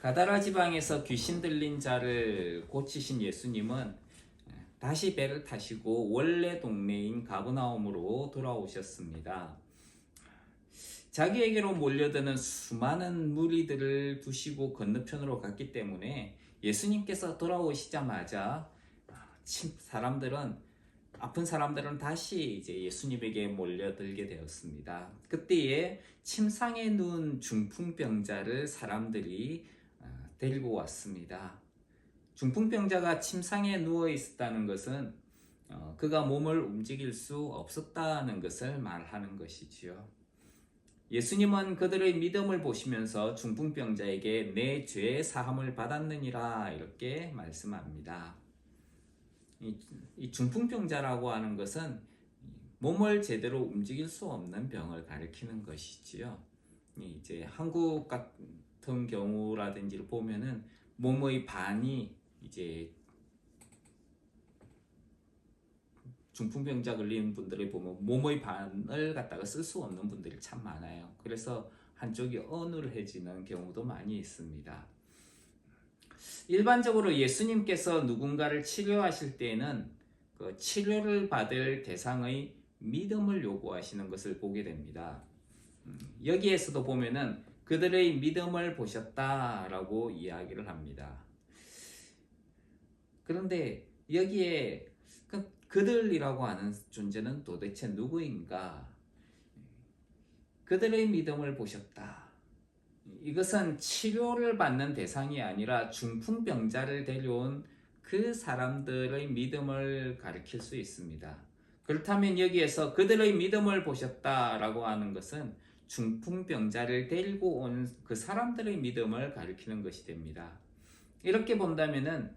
가다라 지방에서 귀신 들린 자를 고치신 예수님은 다시 배를 타시고 원래 동네인 가브나움으로 돌아오셨습니다. 자기에게로 몰려드는 수많은 무리들을 두시고 건너편으로 갔기 때문에 예수님께서 돌아오시자마자 아픈 사람들은 다시 이제 예수님에게 몰려들게 되었습니다. 그때에 침상에 누운 중풍병자를 사람들이 데리고 왔습니다. 중풍병자가 침상에 누워 있었다는 것은 그가 몸을 움직일 수 없었다는 것을 말하는 것이지요. 예수님은 그들의 믿음을 보시면서 중풍병자에게 내 죄 사함을 받았느니라 이렇게 말씀합니다. 이 중풍병자라고 하는 것은 몸을 제대로 움직일 수 없는 병을 가리키는 것이지요. 이제 한국 같은 경우라든지를 보면은 몸의 반이 이제 중풍병자 걸린 분들을 보면 몸의 반을 갖다가 쓸 수 없는 분들이 참 많아요. 그래서 한쪽이 어눌해지는 경우도 많이 있습니다. 일반적으로 예수님께서 누군가를 치료하실 때에는 그 치료를 받을 대상의 믿음을 요구하시는 것을 보게 됩니다. 여기에서도 보면은 그들의 믿음을 보셨다라고 이야기를 합니다. 그런데 여기에 그들이라고 하는 존재는 도대체 누구인가? 그들의 믿음을 보셨다. 이것은 치료를 받는 대상이 아니라 중풍병자를 데려온 그 사람들의 믿음을 가리킬 수 있습니다. 그렇다면 여기에서 그들의 믿음을 보셨다라고 하는 것은 중풍병자를 데리고 온 그 사람들의 믿음을 가리키는 것이 됩니다. 이렇게 본다면은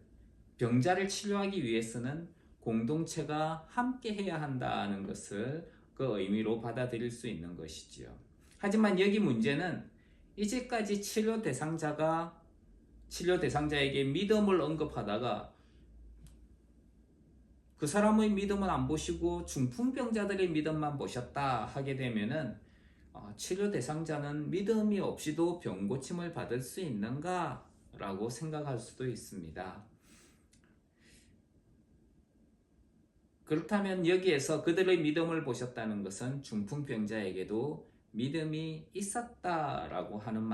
병자를 치료하기 위해서는 공동체가 함께 해야 한다는 것을 그 의미로 받아들일 수 있는 것이지요. 하지만 여기 문제는 이제까지 치료 대상자에게 믿음을 언급하다가 그 사람의 믿음은 안 보시고 중풍병자들의 믿음만 보셨다 하게 되면은 치료 대상자는 믿음이 없이도 병 고침을 받을 수 있는가? 라고 생각할 수도 있습니다. 그렇다면 여기에서 그들의 믿음을 보셨다는 것은 중풍병자에게도 믿음이 있었다라고 하는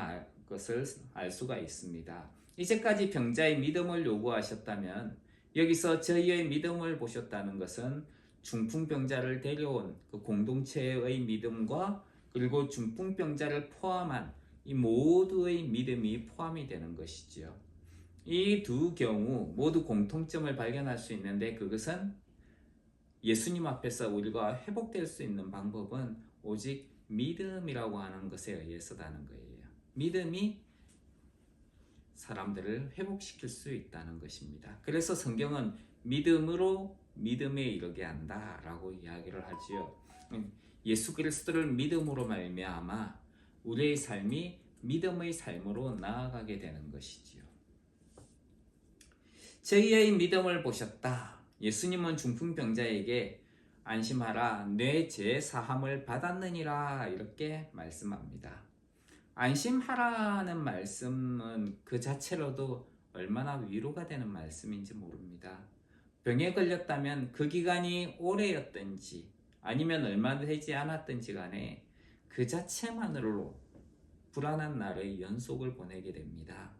것을 알 수가 있습니다. 이제까지 병자의 믿음을 요구하셨다면 여기서 저희의 믿음을 보셨다는 것은 중풍병자를 데려온 그 공동체의 믿음과 그리고 중풍병자를 포함한 이 모두의 믿음이 포함이 되는 것이지요. 이 두 경우 모두 공통점을 발견할 수 있는데 그것은 예수님 앞에서 우리가 회복될 수 있는 방법은 오직 믿음이라고 하는 것에 의해서다는 거예요. 믿음이 사람들을 회복시킬 수 있다는 것입니다. 그래서 성경은 믿음으로 믿음에 이르게 한다라고 이야기를 하지요. 예수 그리스도를 믿음으로 말미암아 우리의 삶이 믿음의 삶으로 나아가게 되는 것이지요. 저희의 믿음을 보셨다. 예수님은 중풍병자에게 안심하라 내 죄 사함을 받았느니라 이렇게 말씀합니다. 안심하라는 말씀은 그 자체로도 얼마나 위로가 되는 말씀인지 모릅니다. 병에 걸렸다면 그 기간이 오래였든지 아니면 얼마 되지 않았든지 간에 그 자체만으로 불안한 날의 연속을 보내게 됩니다.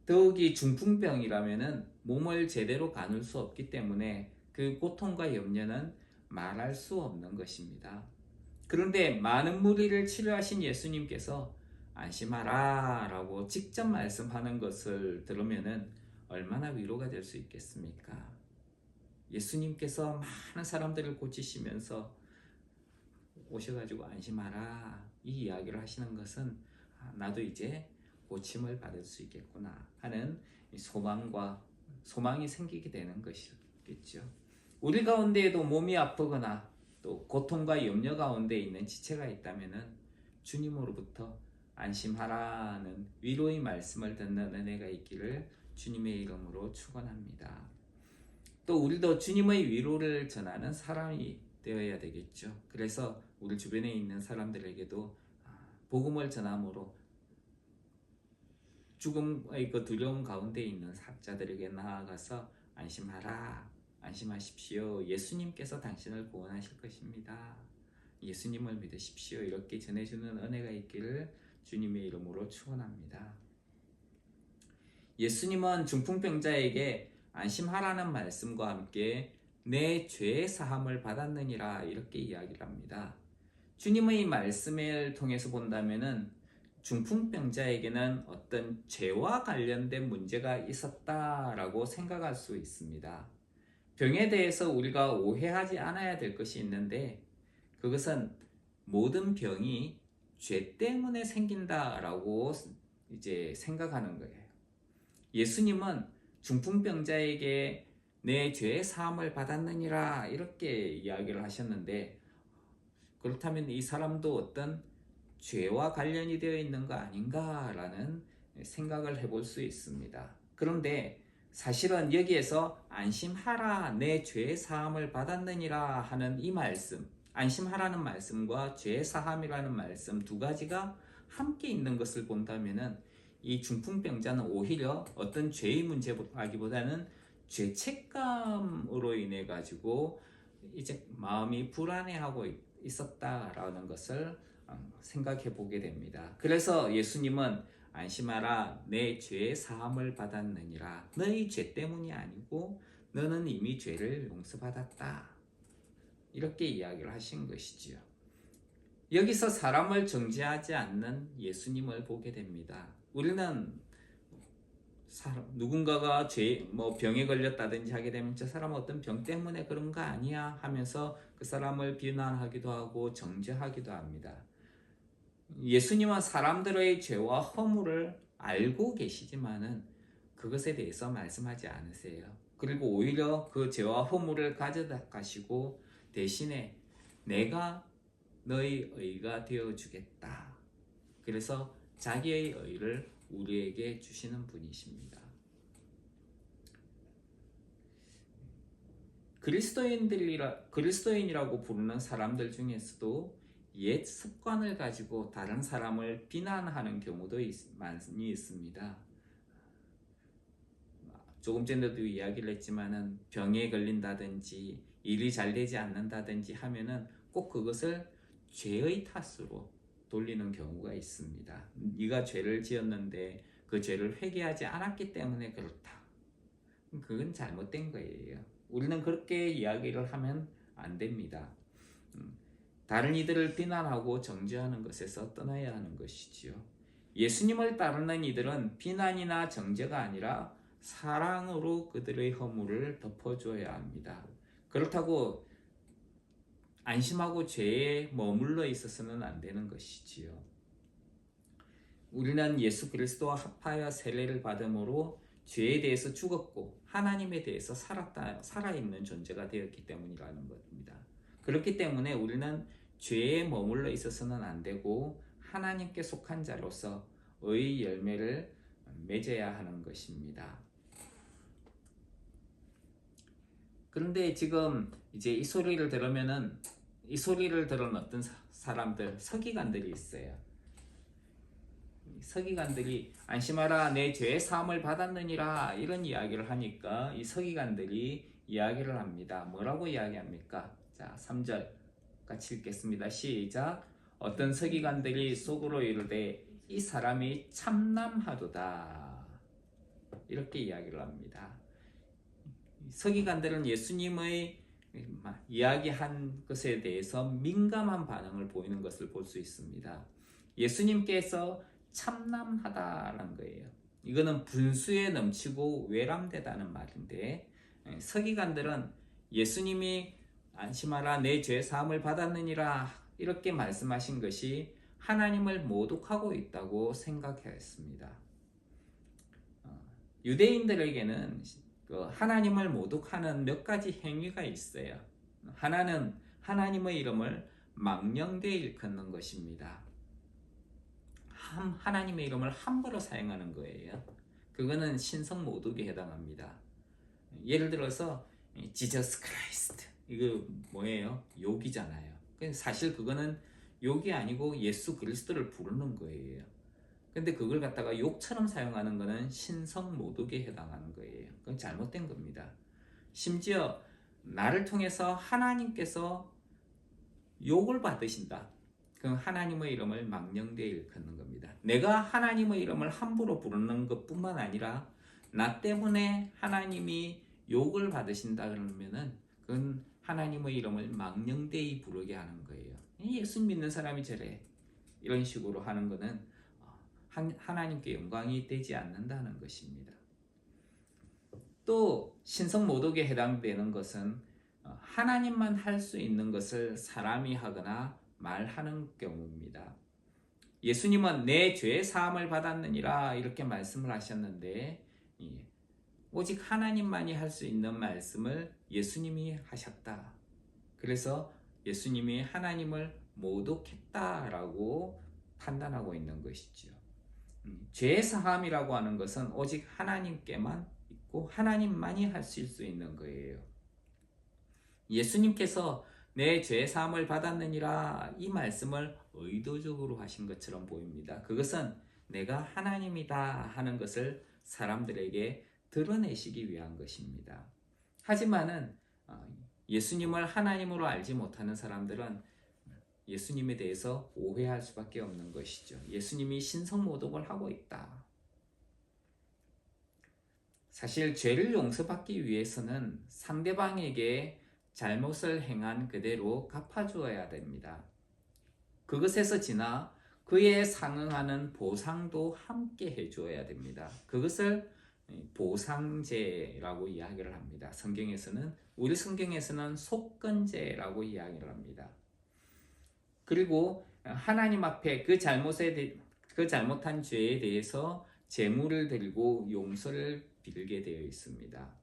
더욱이 중풍병이라면은 몸을 제대로 가눌 수 없기 때문에 그 고통과 염려는 말할 수 없는 것입니다. 그런데 많은 무리를 치료하신 예수님께서 안심하라 라고 직접 말씀하는 것을 들으면은 얼마나 위로가 될 수 있겠습니까? 예수님께서 많은 사람들을 고치시면서 오셔가지고 안심하라 이 이야기를 하시는 것은 나도 이제 고침을 받을 수 있겠구나 하는 소망이 생기게 되는 것이겠죠. 우리 가운데에도 몸이 아프거나 또 고통과 염려 가운데 있는 지체가 있다면은 주님으로부터 안심하라는 위로의 말씀을 듣는 은혜가 있기를 주님의 이름으로 축원합니다. 또 우리도 주님의 위로를 전하는 사람이 되어야 되겠죠. 그래서 우리 주변에 있는 사람들에게도 복음을 전함으로 죽음의 그 두려움 가운데 있는 사자들에게 나아가서 안심하라, 안심하십시오. 예수님께서 당신을 구원하실 것입니다. 예수님을 믿으십시오. 이렇게 전해주는 은혜가 있기를 주님의 이름으로 축원합니다. 예수님은 중풍병자에게 안심하라는 말씀과 함께 내 죄의 사함을 받았느니라 이렇게 이야기를 합니다. 주님의 말씀을 통해서 본다면은 중풍병자에게는 어떤 죄와 관련된 문제가 있었다라고 생각할 수 있습니다. 병에 대해서 우리가 오해하지 않아야 될 것이 있는데 그것은 모든 병이 죄 때문에 생긴다라고 이제 생각하는 거예요. 예수님은 중풍병자에게 내 죄의 사함을 받았느니라 이렇게 이야기를 하셨는데 그렇다면 이 사람도 어떤 죄와 관련이 되어 있는 거 아닌가라는 생각을 해볼 수 있습니다. 그런데 사실은 여기에서 안심하라 내 죄의 사함을 받았느니라 하는 이 말씀, 안심하라는 말씀과 죄의 사함이라는 말씀 두 가지가 함께 있는 것을 본다면은 이 중풍병자는 오히려 어떤 죄의 문제라기보다는 죄책감으로 인해 가지고 이제 마음이 불안해하고 있었다라는 것을 생각해 보게 됩니다. 그래서 예수님은 안심하라 내 죄의 사함을 받았느니라. 너희 죄 때문이 아니고 너는 이미 죄를 용서받았다. 이렇게 이야기를 하신 것이지요. 여기서 사람을 정죄하지 않는 예수님을 보게 됩니다. 우리는 누군가가 병에 걸렸다든지 하게 되면 저 사람은 어떤 병 때문에 그런 거 아니야 하면서 그 사람을 비난하기도 하고 정죄하기도 합니다. 예수님은 사람들의 죄와 허물을 알고 계시지만은 그것에 대해서 말씀하지 않으세요. 그리고 오히려 그 죄와 허물을 가져가시고 대신에 내가 너의 의가 되어주겠다. 그래서 자기의 의를 우리에게 주시는 분이십니다. 그리스도인이라고 부르는 사람들 중에서도 옛 습관을 가지고 다른 사람을 비난하는 경우도 많이 있습니다. 조금 전에도 이야기를 했지만은 병에 걸린다든지 일이 잘 되지 않는다든지 하면은 꼭 그것을 죄의 탓으로 돌리는 경우가 있습니다. 네가 죄를 지었는데 그 죄를 회개하지 않았기 때문에 그렇다. 그건 잘못된 거예요. 우리는 그렇게 이야기를 하면 안 됩니다. 다른 이들을 비난하고 정죄하는 것에서 떠나야 하는 것이지요. 예수님을 따르는 이들은 비난이나 정죄가 아니라 사랑으로 그들의 허물을 덮어줘야 합니다. 그렇다고 안심하고 죄에 머물러 있어서는 안 되는 것이지요. 우리는 예수 그리스도와 합하여 세례를 받음으로 죄에 대해서 죽었고 하나님에 대해서 살아있는 존재가 되었기 때문이라는 겁니다. 그렇기 때문에 우리는 죄에 머물러 있어서는 안 되고 하나님께 속한 자로서 의의 열매를 맺어야 하는 것입니다. 그런데 지금 이제 이 소리를 들으면은 이 소리를 들은 어떤 사람들, 서기관들이 있어요. 서기관들이 안심하라 내 죄의 사함을 받았느니라 이런 이야기를 하니까 이 서기관들이 이야기를 합니다. 뭐라고 이야기합니까? 자, 3절 같이 읽겠습니다. 시작. 어떤 서기관들이 속으로 이르되 이 사람이 참남하도다. 이렇게 이야기를 합니다. 서기관들은 예수님의 이야기한 것에 대해서 민감한 반응을 보이는 것을 볼 수 있습니다. 예수님께서 참남하다라는 거예요. 이거는 분수에 넘치고 외람되다는 말인데 서기관들은 예수님이 안심하라 내 죄 사함을 받았느니라 이렇게 말씀하신 것이 하나님을 모독하고 있다고 생각했습니다. 유대인들에게는 하나님을 모독하는 몇 가지 행위가 있어요. 하나는 하나님의 이름을 망령되이 일컫는 것입니다. 하나님의 이름을 함부로 사용하는 거예요. 그거는 신성 모독에 해당합니다. 예를 들어서 지저스 크라이스트 이거 뭐예요? 욕이잖아요. 사실 그거는 욕이 아니고 예수 그리스도를 부르는 거예요. 근데 그걸 갖다가 욕처럼 사용하는 거는 신성 모독에 해당하는 거예요. 그건 잘못된 겁니다. 심지어 나를 통해서 하나님께서 욕을 받으신다. 그럼 하나님의 이름을 망령되이 일컫는 겁니다. 내가 하나님의 이름을 함부로 부르는 것뿐만 아니라 나 때문에 하나님이 욕을 받으신다 그러면은 그건 하나님의 이름을 망령되이 부르게 하는 거예요. 예수 믿는 사람이 저래 이런 식으로 하는 거는 하나님께 영광이 되지 않는다는 것입니다. 또 신성 모독에 해당되는 것은 하나님만 할 수 있는 것을 사람이 하거나 말하는 경우입니다. 예수님은 내 죄 사함을 받았느니라 이렇게 말씀을 하셨는데 오직 하나님만이 할 수 있는 말씀을 예수님이 하셨다. 그래서 예수님이 하나님을 모독했다라고 판단하고 있는 것이죠. 죄 사함이라고 하는 것은 오직 하나님께만 있고 하나님만이 하실 수 있는 거예요. 예수님께서 내 죄 사함을 받았느니라 이 말씀을 의도적으로 하신 것처럼 보입니다. 그것은 내가 하나님이다 하는 것을 사람들에게 드러내시기 위한 것입니다. 하지만은 예수님을 하나님으로 알지 못하는 사람들은 예수님에 대해서 오해할 수밖에 없는 것이죠. 예수님이 신성모독을 하고 있다. 사실 죄를 용서받기 위해서는 상대방에게 잘못을 행한 그대로 갚아주어야 됩니다. 그것에서 지나 그에 상응하는 보상도 함께 해주어야 됩니다. 그것을 보상제라고 이야기를 합니다. 우리 성경에서는 속건제라고 이야기를 합니다. 그리고 하나님 앞에 그 잘못한 죄에 대해서 제물을 드리고 용서를 빌게 되어 있습니다.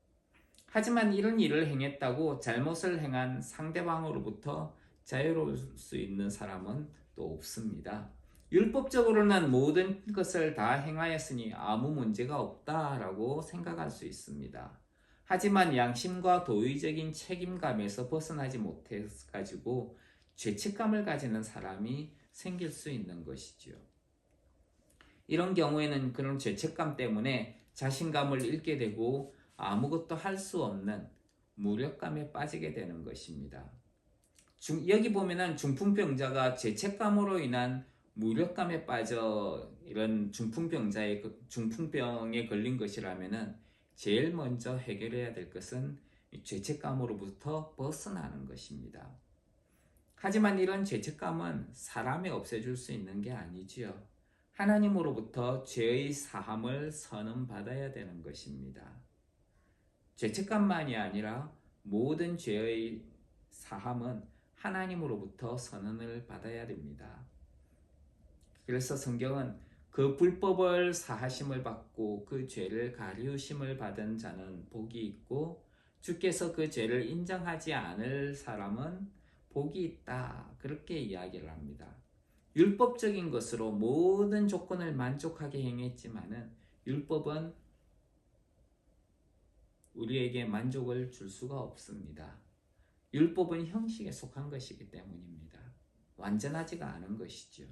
하지만 이런 일을 행했다고 잘못을 행한 상대방으로부터 자유로울 수 있는 사람은 또 없습니다. 율법적으로는 모든 것을 다 행하였으니 아무 문제가 없다라고 생각할 수 있습니다. 하지만 양심과 도의적인 책임감에서 벗어나지 못해가지고 죄책감을 가지는 사람이 생길 수 있는 것이죠. 이런 경우에는 그런 죄책감 때문에 자신감을 잃게 되고 아무것도 할 수 없는 무력감에 빠지게 되는 것입니다. 여기 보면은 중풍병자가 죄책감으로 인한 무력감에 빠져 이런 중풍병에 걸린 것이라면은 제일 먼저 해결해야 될 것은 죄책감으로부터 벗어나는 것입니다. 하지만 이런 죄책감은 사람이 없애줄 수 있는 게 아니지요. 하나님으로부터 죄의 사함을 선언받아야 되는 것입니다. 죄책감만이 아니라 모든 죄의 사함은 하나님으로부터 선언을 받아야 됩니다. 그래서 성경은 그 불법을 사하심을 받고 그 죄를 가리우심을 받은 자는 복이 있고 주께서 그 죄를 인정하지 않을 사람은 복이 있다. 그렇게 이야기를 합니다. 율법적인 것으로 모든 조건을 만족하게 행했지만은 율법은 우리에게 만족을 줄 수가 없습니다. 율법은 형식에 속한 것이기 때문입니다. 완전하지가 않은 것이죠.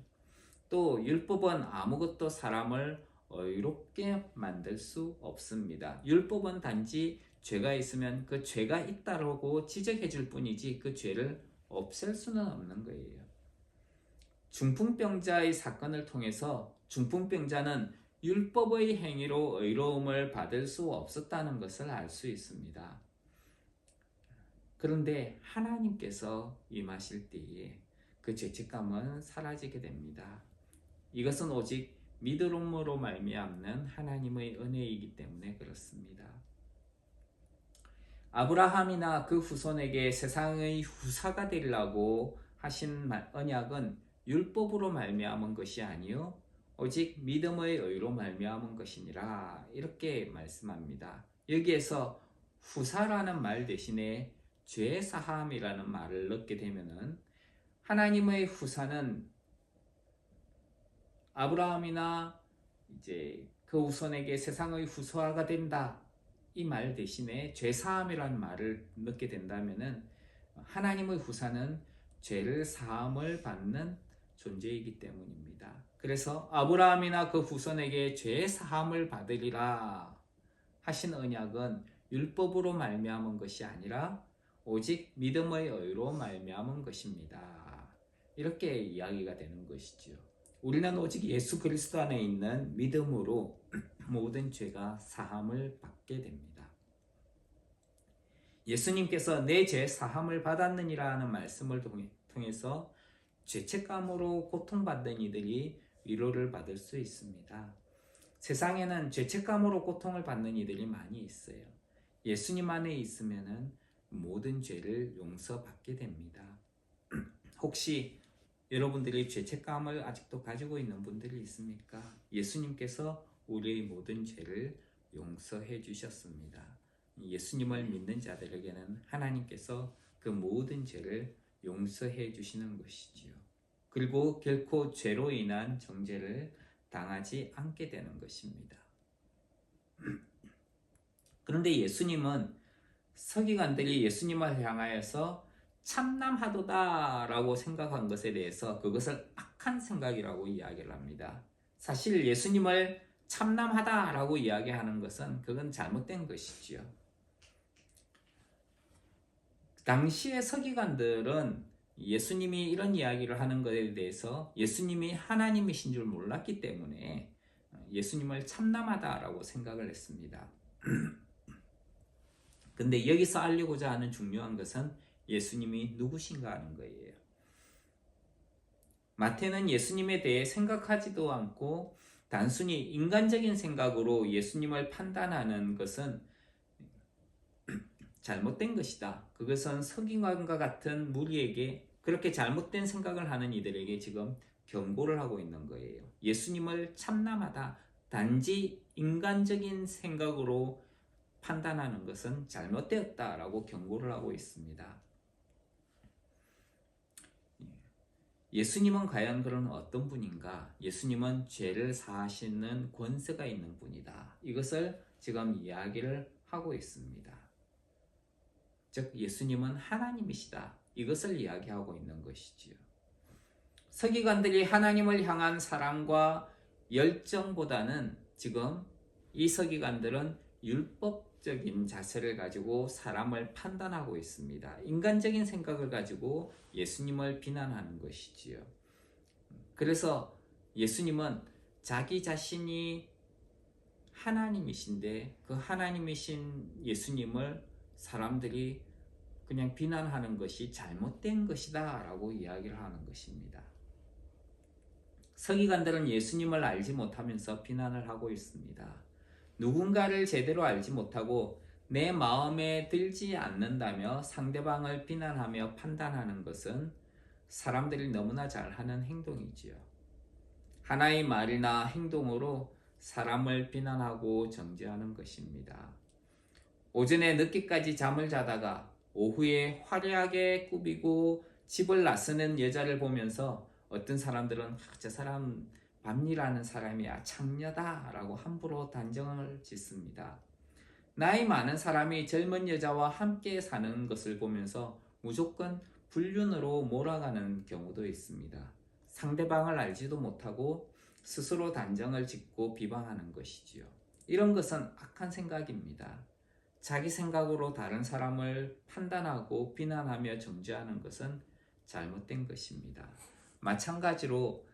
또 율법은 아무것도 사람을 의롭게 만들 수 없습니다. 율법은 단지 죄가 있으면 그 죄가 있다고 지적해 줄 뿐이지 그 죄를 없앨 수는 없는 거예요. 중풍병자의 사건을 통해서 중풍병자는 율법의 행위로 의로움을 받을 수 없었다는 것을 알 수 있습니다. 그런데 하나님께서 임하실 때에 그 죄책감은 사라지게 됩니다. 이것은 오직 믿음으로 말미암는 하나님의 은혜이기 때문에 그렇습니다. 아브라함이나 그 후손에게 세상의 후사가 되리라고 하신 언약은 율법으로 말미암은 것이 아니요 오직 믿음의 의로 말미암은 것이니라 이렇게 말씀합니다. 여기에서 후사라는 말 대신에 죄 사함이라는 말을 넣게 되면은 하나님의 후사는 아브라함이나 이제 그 후손에게 세상의 후사가 된다. 이 말 대신에 죄 사함이라는 말을 넣게 된다면은 하나님의 후사는 죄를 사함을 받는 존재이기 때문입니다. 그래서 아브라함이나 그 후손에게 죄 사함을 받으리라 하신 언약은 율법으로 말미암은 것이 아니라 오직 믿음의 의로 말미암은 것입니다. 이렇게 이야기가 되는 것이지요. 우리는 오직 예수 그리스도 안에 있는 믿음으로 모든 죄가 사함을 받게 됩니다. 예수님께서 내 죄 사함을 받았느니라 하는 말씀을 통해서 죄책감으로 고통받는 이들이 위로를 받을 수 있습니다. 세상에는 죄책감으로 고통을 받는 이들이 많이 있어요. 예수님 안에 있으면은 모든 죄를 용서받게 됩니다. 혹시 여러분들이 죄책감을 아직도 가지고 있는 분들이 있습니까? 예수님께서 우리의 모든 죄를 용서해 주셨습니다. 예수님을 믿는 자들에게는 하나님께서 그 모든 죄를 용서해 주시는 것이지요. 그리고 결코 죄로 인한 정죄를 당하지 않게 되는 것입니다. 그런데 예수님은 서기관들이 예수님을 향하여서 참남하도다 라고 생각한 것에 대해서 그것을 악한 생각이라고 이야기를 합니다. 사실 예수님을 참남하다 라고 이야기하는 것은 그건 잘못된 것이지요. 당시의 서기관들은 예수님이 이런 이야기를 하는 것에 대해서 예수님이 하나님이신 줄 몰랐기 때문에 예수님을 참남하다라고 생각을 했습니다. 근데 여기서 알리고자 하는 중요한 것은 예수님이 누구신가 하는 거예요. 마태는 예수님에 대해 생각하지도 않고 단순히 인간적인 생각으로 예수님을 판단하는 것은 잘못된 것이다. 그것은 서기관과 같은 무리에게 그렇게 잘못된 생각을 하는 이들에게 지금 경고를 하고 있는 거예요. 예수님을 참남하다. 단지 인간적인 생각으로 판단하는 것은 잘못되었다라고 경고를 하고 있습니다. 예수님은 과연 그런 어떤 분인가? 예수님은 죄를 사하시는 권세가 있는 분이다. 이것을 지금 이야기를 하고 있습니다. 즉 예수님은 하나님이시다. 이것을 이야기하고 있는 것이지요. 서기관들이 하나님을 향한 사랑과 열정보다는 지금 이 서기관들은 율법적인 자세를 가지고 사람을 판단하고 있습니다. 인간적인 생각을 가지고 예수님을 비난하는 것이지요. 그래서 예수님은 자기 자신이 하나님이신데 그 하나님이신 예수님을 사람들이 그냥 비난하는 것이 잘못된 것이다 라고 이야기를 하는 것입니다. 서기관들은 예수님을 알지 못하면서 비난을 하고 있습니다. 누군가를 제대로 알지 못하고 내 마음에 들지 않는다며 상대방을 비난하며 판단하는 것은 사람들이 너무나 잘하는 행동이지요. 하나의 말이나 행동으로 사람을 비난하고 정죄하는 것입니다. 오전에 늦게까지 잠을 자다가 오후에 화려하게 꾸미고 집을 나서는 여자를 보면서 어떤 사람들은 저 사람 밤일하는 사람이야 창녀다 라고 함부로 단정을 짓습니다. 나이 많은 사람이 젊은 여자와 함께 사는 것을 보면서 무조건 불륜으로 몰아가는 경우도 있습니다. 상대방을 알지도 못하고 스스로 단정을 짓고 비방하는 것이지요. 이런 것은 악한 생각입니다. 자기 생각으로 다른 사람을 판단하고 비난하며 정죄하는 것은 잘못된 것입니다. 마찬가지로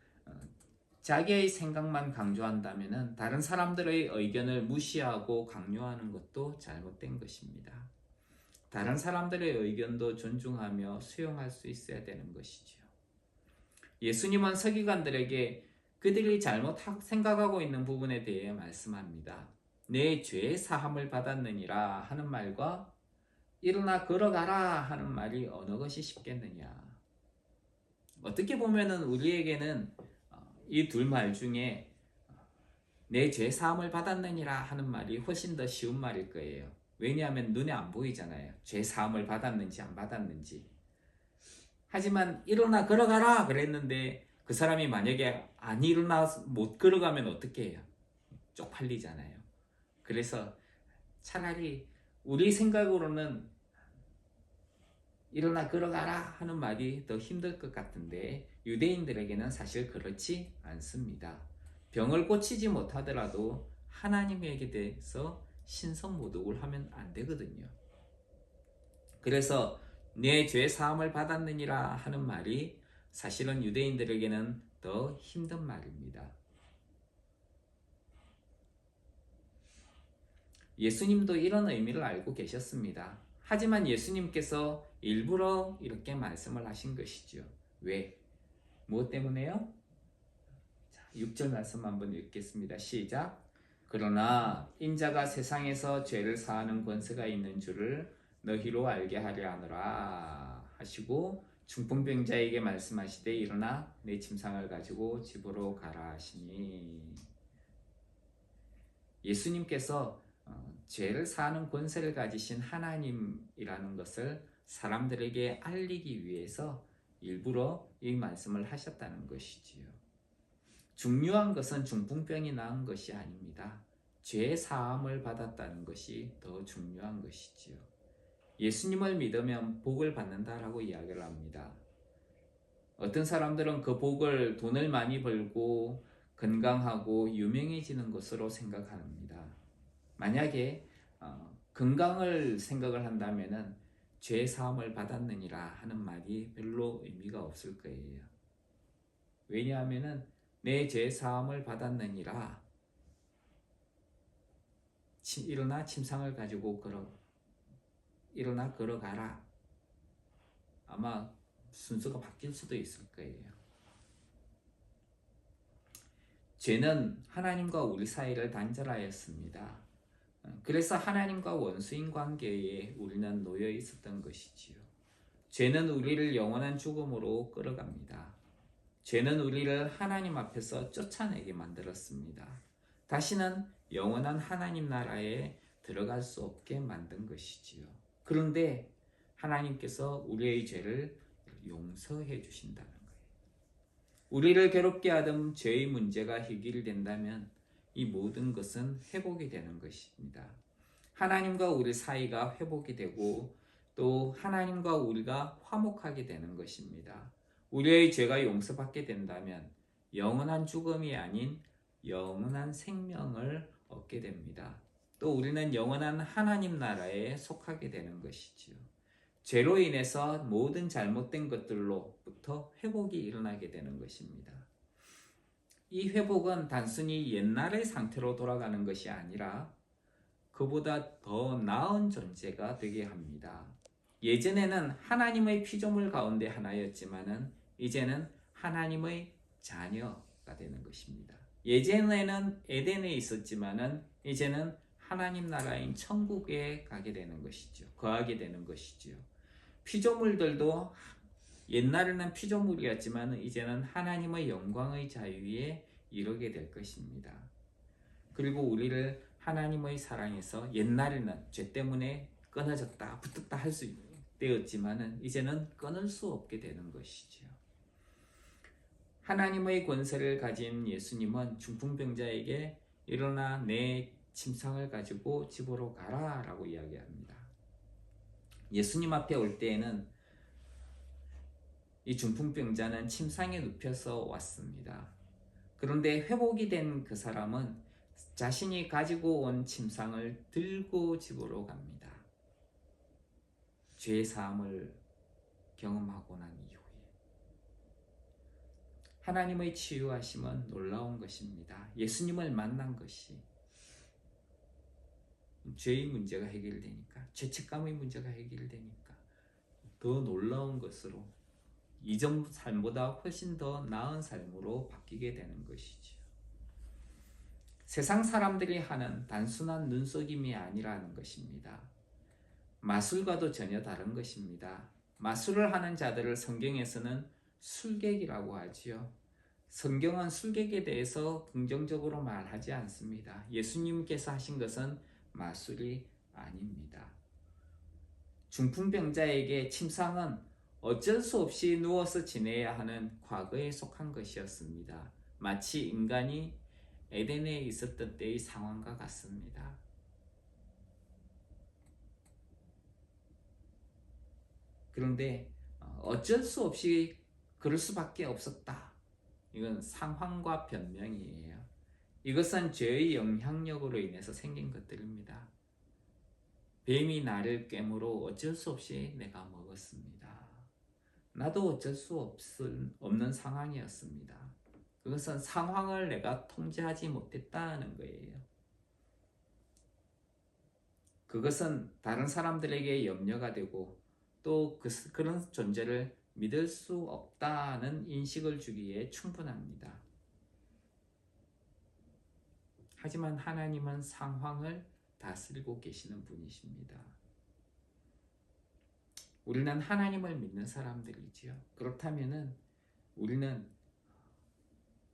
자기의 생각만 강조한다면 다른 사람들의 의견을 무시하고 강요하는 것도 잘못된 것입니다. 다른 사람들의 의견도 존중하며 수용할 수 있어야 되는 것이지요. 예수님은 서기관들에게 그들이 잘못 생각하고 있는 부분에 대해 말씀합니다. 내 죄 사함을 받았느니라 하는 말과 일어나 걸어가라 하는 말이 어느 것이 쉽겠느냐. 어떻게 보면은 우리에게는 이 둘 말 중에 내 죄 사함을 받았느니라 하는 말이 훨씬 더 쉬운 말일 거예요. 왜냐하면 눈에 안 보이잖아요. 죄 사함을 받았는지 안 받았는지. 하지만 일어나 걸어가라 그랬는데 그 사람이 만약에 안 일어나 못 걸어가면 어떻게 해요? 쪽팔리잖아요. 그래서 차라리 우리 생각으로는 일어나 걸어가라 하는 말이 더 힘들 것 같은데 유대인들에게는 사실 그렇지 않습니다. 병을 고치지 못하더라도 하나님에게 대해서 신성모독을 하면 안 되거든요. 그래서 내 죄 사함을 받았느니라 하는 말이 사실은 유대인들에게는 더 힘든 말입니다. 예수님도 이런 의미를 알고 계셨습니다. 하지만 예수님께서 일부러 이렇게 말씀을 하신 것이죠. 왜? 무엇 때문에요? 6절 말씀 한번 읽겠습니다. 시작. 그러나 인자가 세상에서 죄를 사하는 권세가 있는 줄을 너희로 알게 하려 하노라 하시고 중풍병자에게 말씀하시되 일어나 내 침상을 가지고 집으로 가라 하시니, 예수님께서 죄를 사하는 권세를 가지신 하나님이라는 것을 사람들에게 알리기 위해서 일부러 이 말씀을 하셨다는 것이지요. 중요한 것은 중풍병이 나은 것이 아닙니다. 죄 사함을 받았다는 것이 더 중요한 것이지요. 예수님을 믿으면 복을 받는다라고 이야기를 합니다. 어떤 사람들은 그 복을 돈을 많이 벌고 건강하고 유명해지는 것으로 생각합니다. 만약에 건강을 생각을 한다면은 죄 사함을 받았느니라 하는 말이 별로 의미가 없을 거예요. 왜냐하면은 내 죄 사함을 받았느니라, 일어나 침상을 가지고 일어나 걸어가라, 아마 순서가 바뀔 수도 있을 거예요. 죄는 하나님과 우리 사이를 단절하였습니다. 그래서 하나님과 원수인 관계에 우리는 놓여 있었던 것이지요. 죄는 우리를 영원한 죽음으로 끌어갑니다. 죄는 우리를 하나님 앞에서 쫓아내게 만들었습니다. 다시는 영원한 하나님 나라에 들어갈 수 없게 만든 것이지요. 그런데 하나님께서 우리의 죄를 용서해 주신다는 거예요. 우리를 괴롭게 하던 죄의 문제가 해결된다면 이 모든 것은 회복이 되는 것입니다. 하나님과 우리 사이가 회복이 되고 또 하나님과 우리가 화목하게 되는 것입니다. 우리의 죄가 용서받게 된다면 영원한 죽음이 아닌 영원한 생명을 얻게 됩니다. 또 우리는 영원한 하나님 나라에 속하게 되는 것이지요. 죄로 인해서 모든 잘못된 것들로부터 회복이 일어나게 되는 것입니다. 이 회복은 단순히 옛날의 상태로 돌아가는 것이 아니라 그보다 더 나은 존재가 되게 합니다. 예전에는 하나님의 피조물 가운데 하나였지만은 이제는 하나님의 자녀가 되는 것입니다. 예전에는 에덴에 있었지만은 이제는 하나님 나라인 천국에 가게 되는 것이죠. 거하게 되는 것이죠. 피조물들도 옛날에는 피조물이었지만 이제는 하나님의 영광의 자유에 이르게 될 것입니다. 그리고 우리를 하나님의 사랑에서, 옛날에는 죄 때문에 끊어졌다 붙었다 할 수 되었지만 이제는 끊을 수 없게 되는 것이지요. 하나님의 권세를 가진 예수님은 중풍병자에게 일어나 내 침상을 가지고 집으로 가라 라고 이야기합니다. 예수님 앞에 올 때에는 이 중풍병자는 침상에 눕혀서 왔습니다. 그런데 회복이 된 그 사람은 자신이 가지고 온 침상을 들고 집으로 갑니다. 죄 사함을 경험하고 난 이후에 하나님의 치유하심은 놀라운 것입니다. 예수님을 만난 것이 죄의 문제가 해결되니까, 죄책감의 문제가 해결되니까 더 놀라운 것으로 이전 삶보다 훨씬 더 나은 삶으로 바뀌게 되는 것이지요. 세상 사람들이 하는 단순한 눈속임이 아니라는 것입니다. 마술과도 전혀 다른 것입니다. 마술을 하는 자들을 성경에서는 술객이라고 하지요. 성경은 술객에 대해서 긍정적으로 말하지 않습니다. 예수님께서 하신 것은 마술이 아닙니다. 중풍병자에게 침상은 어쩔 수 없이 누워서 지내야 하는 과거에 속한 것이었습니다. 마치 인간이 에덴에 있었던 때의 상황과 같습니다. 그런데 어쩔 수 없이 그럴 수밖에 없었다. 이건 상황과 변명이에요. 이것은 죄의 영향력으로 인해서 생긴 것들입니다. 뱀이 나를 꿰물어 어쩔 수 없이 내가 먹었습니다. 나도 어쩔 수 없는 상황이었습니다. 그것은 상황을 내가 통제하지 못했다는 거예요. 그것은 다른 사람들에게 염려가 되고 또 그런 존재를 믿을 수 없다는 인식을 주기에 충분합니다. 하지만 하나님은 상황을 다스리고 계시는 분이십니다. 우리는 하나님을 믿는 사람들이지요. 그렇다면은 우리는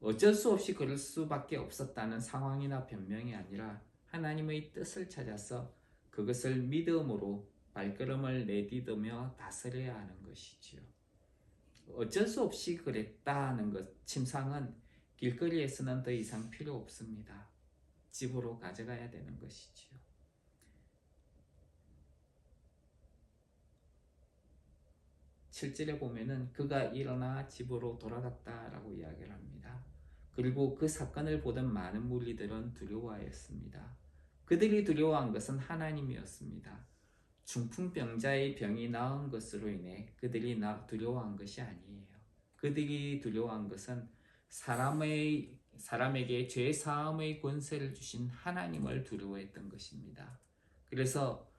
어쩔 수 없이 그럴 수밖에 없었다는 상황이나 변명이 아니라 하나님의 뜻을 찾아서 그것을 믿음으로 발걸음을 내디디며 다스려야 하는 것이지요. 어쩔 수 없이 그랬다는 것, 침상은 길거리에서는 더 이상 필요 없습니다. 집으로 가져가야 되는 것이지요. 7절에 보면은 그가 일어나 집으로 돌아갔다라고 이야기를 합니다. 그리고 그 사건을 보던 많은 무리들은 두려워하였습니다. 그들이 두려워한 것은 하나님이었습니다. 중풍병자의 병이 나은 것으로 인해 그들이 두려워한 것이 아니에요. 그들이 두려워한 것은 사람에게 죄 사함의 권세를 주신 하나님을 두려워했던 것입니다. 그래서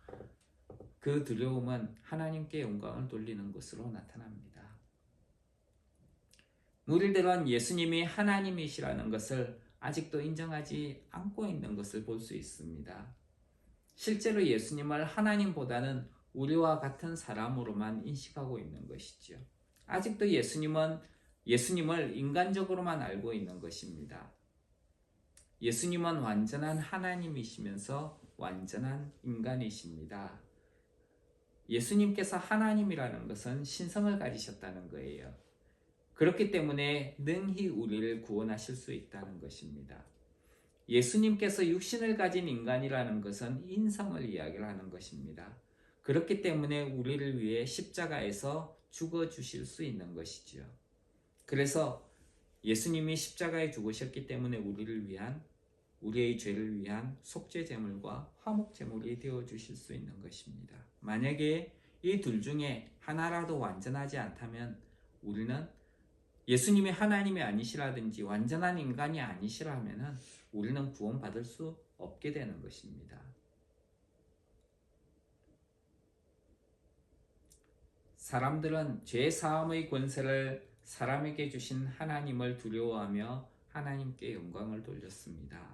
그 두려움은 하나님께 영광을 돌리는 것으로 나타납니다. 무리들은 예수님이 하나님이시라는 것을 아직도 인정하지 않고 있는 것을 볼 수 있습니다. 실제로 예수님을 하나님보다는 우리와 같은 사람으로만 인식하고 있는 것이죠. 아직도 예수님을 인간적으로만 알고 있는 것입니다. 예수님은 완전한 하나님이시면서 완전한 인간이십니다. 예수님께서 하나님이라는 것은 신성을 가지셨다는 거예요. 그렇기 때문에 능히 우리를 구원하실 수 있다는 것입니다. 예수님께서 육신을 가진 인간이라는 것은 인성을 이야기를 하는 것입니다. 그렇기 때문에 우리를 위해 십자가에서 죽어주실 수 있는 것이죠. 그래서 예수님이 십자가에 죽으셨기 때문에 우리의 죄를 위한 속죄제물과 화목제물이 되어주실 수 있는 것입니다. 만약에 이 둘 중에 하나라도 완전하지 않다면 우리는 예수님이 하나님이 아니시라든지 완전한 인간이 아니시라면 우리는 구원받을 수 없게 되는 것입니다. 사람들은 죄 사함의 권세를 사람에게 주신 하나님을 두려워하며 하나님께 영광을 돌렸습니다.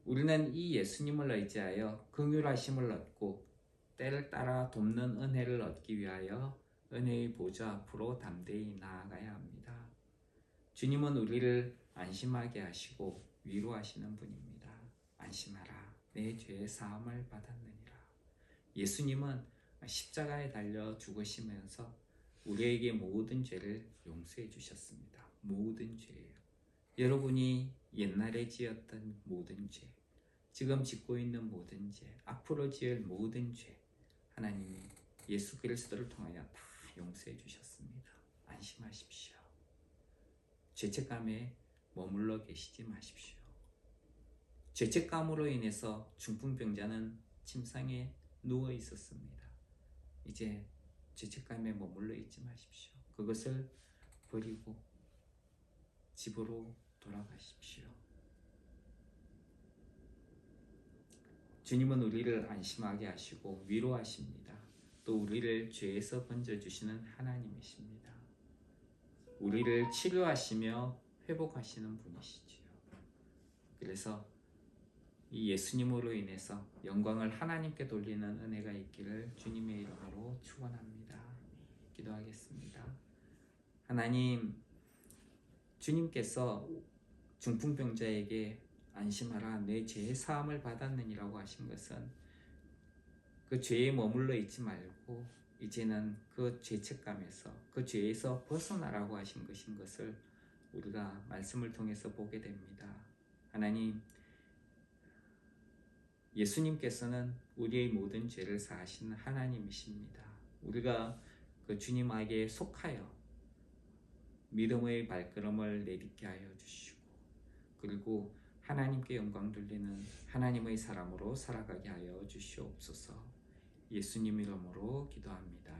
우리는 이 예수님을 의지하여 긍휼하심을 얻고 때를 따라 돕는 은혜를 얻기 위하여 은혜의 보좌 앞으로 담대히 나아가야 합니다. 주님은 우리를 안심하게 하시고 위로하시는 분입니다. 안심하라, 내 죄의 사함을 받았느니라. 예수님은 십자가에 달려 죽으시면서 우리에게 모든 죄를 용서해 주셨습니다. 모든 죄예요. 여러분이 옛날에 지었던 모든 죄, 지금 짓고 있는 모든 죄, 앞으로 지을 모든 죄, 하나님이 예수 그리스도를 통하여 다 용서해 주셨습니다. 안심하십시오. 죄책감에 머물러 계시지 마십시오. 죄책감으로 인해서 중풍병자는 침상에 누워 있었습니다. 이제 죄책감에 머물러 있지 마십시오. 그것을 버리고 집으로 돌아가십시오. 주님은 우리를 안심하게 하시고 위로하십니다. 또 우리를 죄에서 건져주시는 하나님이십니다. 우리를 치료하시며 회복하시는 분이시지요. 그래서 이 예수님으로 인해서 영광을 하나님께 돌리는 은혜가 있기를 주님의 이름으로 축원합니다. 기도하겠습니다. 하나님, 주님께서 중풍병자에게 안심하라, 내 죄의 사함을 받았느니라고 하신 것은 그 죄에 머물러 있지 말고 이제는 그 죄책감에서, 그 죄에서 벗어나라고 하신 것인 것을 우리가 말씀을 통해서 보게 됩니다. 하나님, 예수님께서는 우리의 모든 죄를 사하시는 하나님이십니다. 우리가 그 주님에게 속하여 믿음의 발걸음을 내딛게 하여 주시고 그리고 하나님께 영광 돌리는 하나님의 사람으로 살아가게 하여 주시옵소서. 예수님 이름으로 기도합니다.